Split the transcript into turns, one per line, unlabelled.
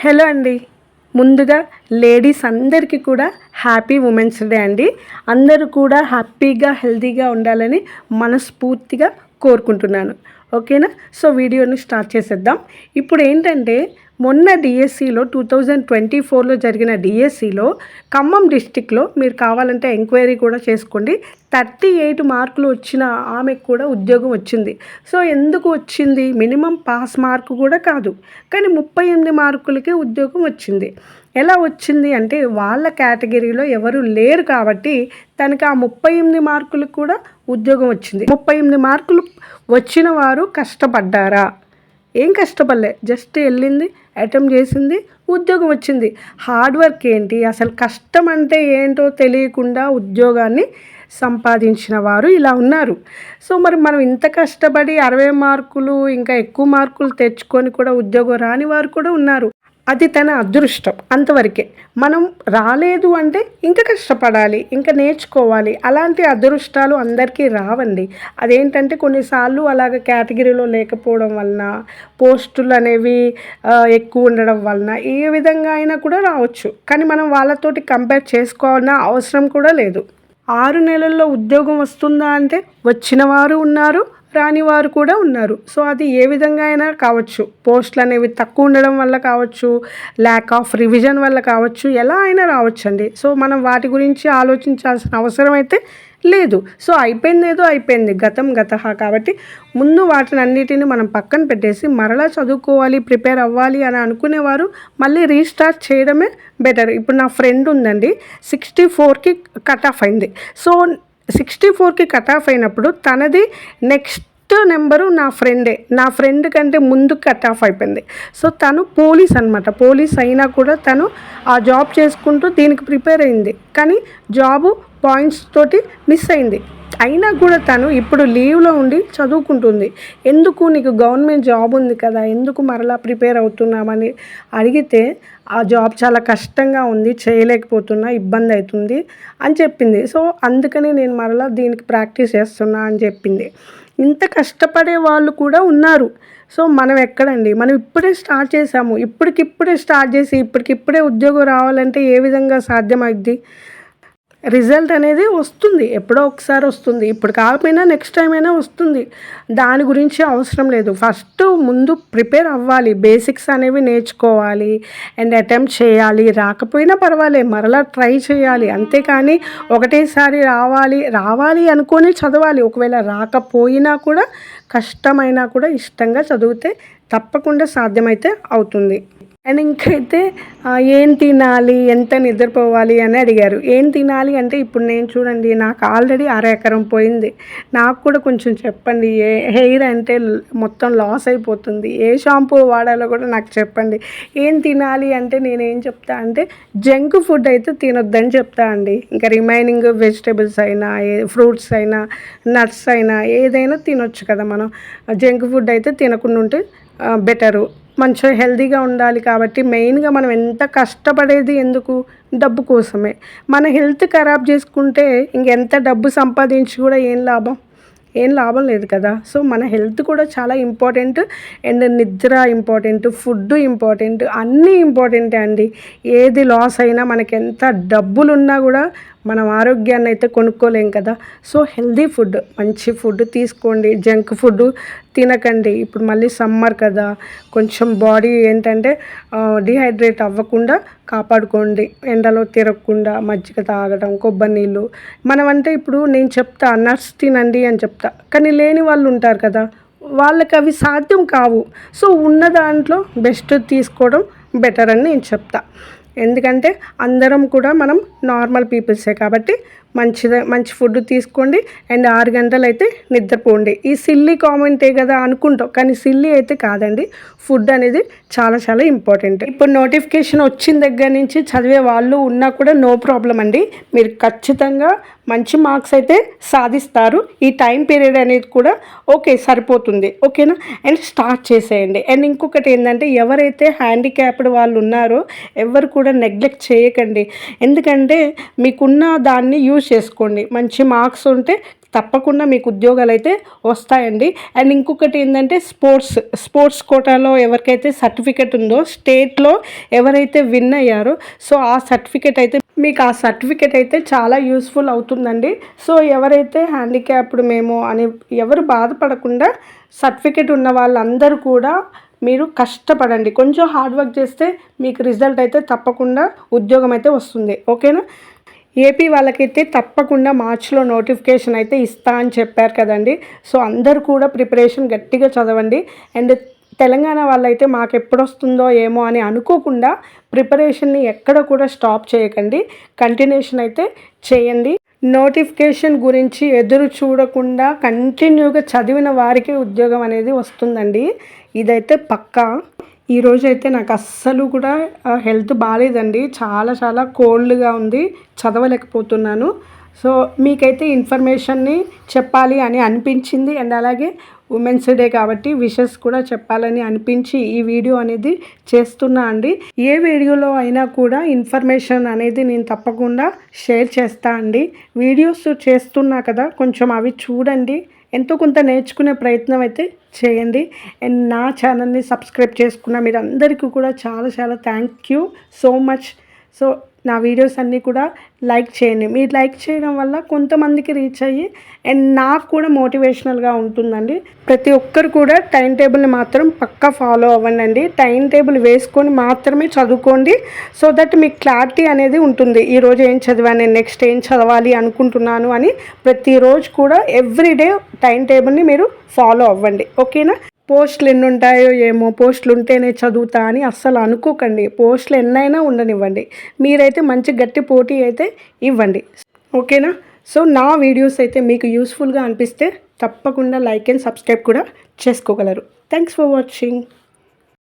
Hello అండి. ముందుగా ladies అందరికీ కూడా హ్యాపీ ఉమెన్స్ డే అండి. అందరూ కూడా హ్యాపీగా హెల్తీగా ఉండాలని మనస్ఫూర్తిగా కోరుకుంటున్నాను. ఓకేనా? సో వీడియోని స్టార్ట్ చేసేద్దాం. ఇప్పుడు ఏంటంటే మొన్న డిఎస్సిలో 2024లో జరిగిన డిఎస్సిలో ఖమ్మం డిస్టిక్లో మీరు కావాలంటే ఎంక్వైరీ కూడా చేసుకోండి. 38 మార్కులు వచ్చిన ఆమెకు కూడా ఉద్యోగం వచ్చింది. సో ఎందుకు వచ్చింది? మినిమం పాస్ మార్కు కూడా కాదు, కానీ 38 మార్కులకి ఉద్యోగం వచ్చింది. ఎలా వచ్చింది అంటే వాళ్ళ కేటగిరీలో ఎవరు లేరు కాబట్టి తనకి ఆ 38 మార్కులకు కూడా ఉద్యోగం వచ్చింది. 38 మార్కులు వచ్చిన వారు కష్టపడ్డారా? ఏం కష్టపడలే, జస్ట్ వెళ్ళింది, అటెంప్ట్ చేసింది, ఉద్యోగం వచ్చింది. హార్డ్ వర్క్ ఏంటి, అసలు కష్టం అంటే ఏంటో తెలియకుండా ఉద్యోగాన్ని సంపాదించిన వారు ఇలా ఉన్నారు. సో మరి మనం ఇంత కష్టపడి 60 మార్కులు ఇంకా ఎక్కువ మార్కులు తెచ్చుకొని కూడా ఉద్యోగం రాని వారు కూడా ఉన్నారు. అది తన అదృష్టం, అంతవరకే. మనం రాలేదు అంటే ఇంకా కష్టపడాలి, ఇంకా నేర్చుకోవాలి. అలాంటి అదృష్టాలు అందరికీ రావండి. అదేంటంటే కొన్నిసార్లు అలాగ కేటగిరీలో లేకపోవడం వలన, పోస్టులు అనేవి ఎక్కువ ఉండడం వలన ఏ విధంగా అయినా కూడా రావచ్చు. కానీ మనం వాళ్ళతోటి కంపేర్ చేసుకోవాలన్న అవసరం కూడా లేదు. 6 నెలల్లో ఉద్యోగం వస్తుందా అంటే వచ్చిన వారు ఉన్నారు, రాని వారు కూడా ఉన్నారు. సో అది ఏ విధంగా అయినా కావచ్చు. పోస్టులు అనేవి తక్కువ ఉండడం వల్ల కావచ్చు, ల్యాక్ ఆఫ్ రివిజన్ వల్ల కావచ్చు, ఎలా అయినా రావచ్చండి. సో మనం వాటి గురించి ఆలోచించాల్సిన అవసరం అయితే లేదు. సో అయిపోయింది, అయిపోయింది, గతం గతః. కాబట్టి ముందు వాటిని అన్నిటిని మనం పక్కన పెట్టేసి మరలా చదువుకోవాలి, ప్రిపేర్ అవ్వాలి అని అనుకునేవారు మళ్ళీ రీస్టార్ట్ చేయడమే బెటర్. ఇప్పుడు నా ఫ్రెండ్ ఉందండి, 64కి కట్ ఆఫ్ అయింది. సో 64కి కట్ ఆఫ్ అయినప్పుడు తనది నెక్స్ట్ నెంబరు నా ఫ్రెండ్ కంటే ముందు కట్ ఆఫ్ అయిపోయింది. సో తను పోలీస్ అనమాట. పోలీస్ అయినా కూడా తను ఆ జాబ్ చేసుకుంటూ దీనికి ప్రిపేర్ అయింది, కానీ జాబు పాయింట్స్ తోటి మిస్ అయింది. అయినా కూడా తను ఇప్పుడు లీవ్లో ఉండి చదువుకుంటుంది. ఎందుకు, నీకు గవర్నమెంట్ జాబ్ ఉంది కదా, ఎందుకు మరలా ప్రిపేర్ అవుతున్నామని అడిగితే ఆ జాబ్ చాలా కష్టంగా ఉంది, చేయలేకపోతున్నా, ఇబ్బంది అవుతుంది అని చెప్పింది. సో అందుకని నేను మరలా దీనికి ప్రాక్టీస్ చేస్తున్నా అని చెప్పింది. ఇంత కష్టపడే వాళ్ళు కూడా ఉన్నారు. సో మనం ఎక్కడండి, మనం ఇప్పుడే స్టార్ట్ చేసాము. ఇప్పటికిప్పుడే స్టార్ట్ చేసి ఇప్పటికిప్పుడే ఉద్యోగం రావాలంటే ఏ విధంగా సాధ్యమైద్ది? రిజల్ట్ అనేది వస్తుంది, ఎప్పుడో ఒకసారి వస్తుంది. ఇప్పుడు కాకపోయినా నెక్స్ట్ టైం అయినా వస్తుంది. దాని గురించి అవసరం లేదు. ఫస్ట్ ముందు ప్రిపేర్ అవ్వాలి, బేసిక్స్ అనేవి నేర్చుకోవాలి అండ్ అటెంప్ట్ చేయాలి. రాకపోయినా పర్వాలేదు, మరలా ట్రై చేయాలి. అంతేకాని ఒకటేసారి రావాలి అనుకొని చదవాలి. ఒకవేళ రాకపోయినా కూడా, కష్టమైనా కూడా ఇష్టంగా చదివితే తప్పకుండా సాధ్యమైతే అవుతుంది. అండ్ ఇంకైతే ఏం తినాలి, ఎంత నిద్రపోవాలి అని అడిగారు. ఏం తినాలి అంటే ఇప్పుడు నేను చూడండి, నాకు ఆల్రెడీ 1/2 ఎకరం పోయింది. నాకు కూడా కొంచెం చెప్పండి. హెయిర్ అంటే మొత్తం లాస్ అయిపోతుంది, ఏ షాంపూ వాడాలో కూడా నాకు చెప్పండి. ఏం తినాలి అంటే నేనేం చెప్తా అంటే జంక్ ఫుడ్ అయితే తినొద్దని చెప్తా అండి. ఇంకా రిమైనింగ్ వెజిటేబుల్స్ అయినా, ఫ్రూట్స్ అయినా, నట్స్ అయినా ఏదైనా తినొచ్చు కదా మనం. జంక్ ఫుడ్ అయితే తినకుండా ఉంటే బెటరు. మంచిగా హెల్తీగా ఉండాలి. కాబట్టి మెయిన్గా మనం ఎంత కష్టపడేది ఎందుకు? డబ్బు కోసమే. మన హెల్త్ ఖరాబ్ చేసుకుంటే ఇంకెంత డబ్బు సంపాదించి కూడా ఏం లాభం లేదు కదా. సో మన హెల్త్ కూడా చాలా ఇంపార్టెంట్ అండ్ నిద్ర ఇంపార్టెంట్, ఫుడ్ ఇంపార్టెంట్, అన్నీ ఇంపార్టెంటే అండి. ఏది లాస్ అయినా, మనకి ఎంత డబ్బులున్నా కూడా మనం ఆరోగ్యాన్ని అయితే కొనుక్కోలేం కదా. సో హెల్దీ ఫుడ్, మంచి ఫుడ్ తీసుకోండి, జంక్ ఫుడ్ తినకండి. ఇప్పుడు మళ్ళీ సమ్మర్ కదా, కొంచెం బాడీ ఏంటంటే డిహైడ్రేట్ అవ్వకుండా కాపాడుకోండి. ఎండలో తిరగకుండా మజ్జిగ తాగడం, కొబ్బరి నీళ్ళు. మనమంటే ఇప్పుడు నేను చెప్తా నట్స్ తినండి అని చెప్తా, కానీ లేని వాళ్ళు ఉంటారు కదా, వాళ్ళకి అవి సాధ్యం కావు. సో ఉన్న దాంట్లో బెస్ట్ తీసుకోవడం బెటర్ అని నేను చెప్తా. ఎందుకంటే అందరం కూడా మనం నార్మల్ పీపుల్సే కాబట్టి మంచి ఫుడ్ తీసుకోండి అండ్ 6 గంటలు అయితే నిద్రపోండి. ఈ సిల్లీ కామెంటే కదా అనుకుంటాం, కానీ సిల్లీ అయితే కాదండి. ఫుడ్ అనేది చాలా చాలా ఇంపార్టెంట్. ఇప్పుడు నోటిఫికేషన్ వచ్చిన దగ్గర నుంచి చదివే వాళ్ళు ఉన్నా కూడా నో ప్రాబ్లం అండి. మీరు ఖచ్చితంగా మంచి మార్క్స్ అయితే సాధిస్తారు. ఈ టైం పీరియడ్ అనేది కూడా ఓకే, సరిపోతుంది. ఓకేనా? అండ్ స్టార్ట్ చేసేయండి. అండ్ ఇంకొకటి ఏంటంటే ఎవరైతే హ్యాండిక్యాప్డ్ వాళ్ళు ఉన్నారో ఎవరు కూడా నెగ్లెక్ట్ చేయకండి. ఎందుకంటే మీకున్న దాన్ని యూజ్ చేసుకోండి. మంచి మార్క్స్ ఉంటే తప్పకుండా మీకు ఉద్యోగాలు అయితే వస్తాయండి. అండ్ ఇంకొకటి ఏంటంటే స్పోర్ట్స్ కోటాలో ఎవరికైతే సర్టిఫికెట్ ఉందో, స్టేట్లో ఎవరైతే విన్ అయ్యారో, సో ఆ సర్టిఫికెట్ అయితే మీకు ఆ సర్టిఫికెట్ అయితే చాలా యూస్ఫుల్ అవుతుందండి. సో ఎవరైతే హ్యాండిక్యాప్డ్ మేము అని ఎవరు బాధపడకుండా సర్టిఫికెట్ ఉన్న వాళ్ళందరూ కూడా మీరు కష్టపడండి, కొంచెం హార్డ్ వర్క్ చేస్తే మీకు రిజల్ట్ అయితే తప్పకుండా ఉద్యోగం అయితే వస్తుంది. ఓకేనా? ఏపీ వాళ్ళకైతే తప్పకుండా మార్చిలో నోటిఫికేషన్ అయితే ఇస్తా అని చెప్పారు కదండి. సో అందరూ కూడా ప్రిపరేషన్ గట్టిగా చదవండి. అండ్ తెలంగాణ వాళ్ళైతే మాకు ఎప్పుడు వస్తుందో ఏమో అని అనుకోకుండా ప్రిపరేషన్ని ఎక్కడ కూడా స్టాప్ చేయకండి, కంటిన్యూషన్ అయితే చేయండి. నోటిఫికేషన్ గురించి ఎదురు చూడకుండా కంటిన్యూగా చదివిన వారికి ఉద్యోగం అనేది వస్తుందండి, ఇదైతే పక్కా. ఈరోజు అయితే నాకు అస్సలు కూడా హెల్త్ బాగాలేదండి, చాలా కోల్డ్గా ఉంది, చదవలేకపోతున్నాను. సో మీకైతే ఇన్ఫర్మేషన్ని చెప్పాలి అని అనిపించింది. అండ్ అలాగే ఉమెన్స్ డే కాబట్టి విషెస్ కూడా చెప్పాలని అనిపించి ఈ వీడియో అనేది చేస్తున్నా అండి. ఏ వీడియోలో అయినా కూడా ఇన్ఫర్మేషన్ అనేది నేను తప్పకుండా షేర్ చేస్తా అండి. వీడియోస్ చేస్తున్నా కదా, కొంచెం అవి చూడండి, ఎంతో కొంత నేర్చుకునే ప్రయత్నం అయితే చేయండి. అండ్ నా ఛానల్ని సబ్స్క్రైబ్ చేసుకున్న మీరు అందరికీ కూడా చాలా thank you so much. So నా వీడియోస్ అన్నీ కూడా లైక్ చేయండి. మీరు లైక్ చేయడం వల్ల కొంతమందికి రీచ్ అయ్యి అండ్ నాకు కూడా మోటివేషనల్గా ఉంటుందండి. ప్రతి ఒక్కరు కూడా టైం టేబుల్ని మాత్రం పక్కా ఫాలో అవ్వండి. టైం టేబుల్ వేసుకొని మాత్రమే చదువుకోండి, సో దట్ మీకు క్లారిటీ అనేది ఉంటుంది. ఈరోజు ఏం చదివాను, నేను నెక్స్ట్ ఏం చదవాలి అనుకుంటున్నాను అని ప్రతిరోజు కూడా ఎవ్రీడే టైం టేబుల్ని మీరు ఫాలో అవ్వండి. ఓకేనా? పోస్టులు ఎన్ని ఉంటాయో ఏమో, పోస్టులు ఉంటేనే చదువుతా అని అస్సలు అనుకోకండి. పోస్టులు ఎన్నైనా ఉండనివ్వండి, మీరైతే మంచి గట్టి పోటీ అయితే ఇవ్వండి. ఓకేనా? సో నా వీడియోస్ అయితే మీకు యూస్ఫుల్గా అనిపిస్తే తప్పకుండా లైక్ అండ్ సబ్స్క్రైబ్ కూడా చేసుకోగలరు. Thanks for watching.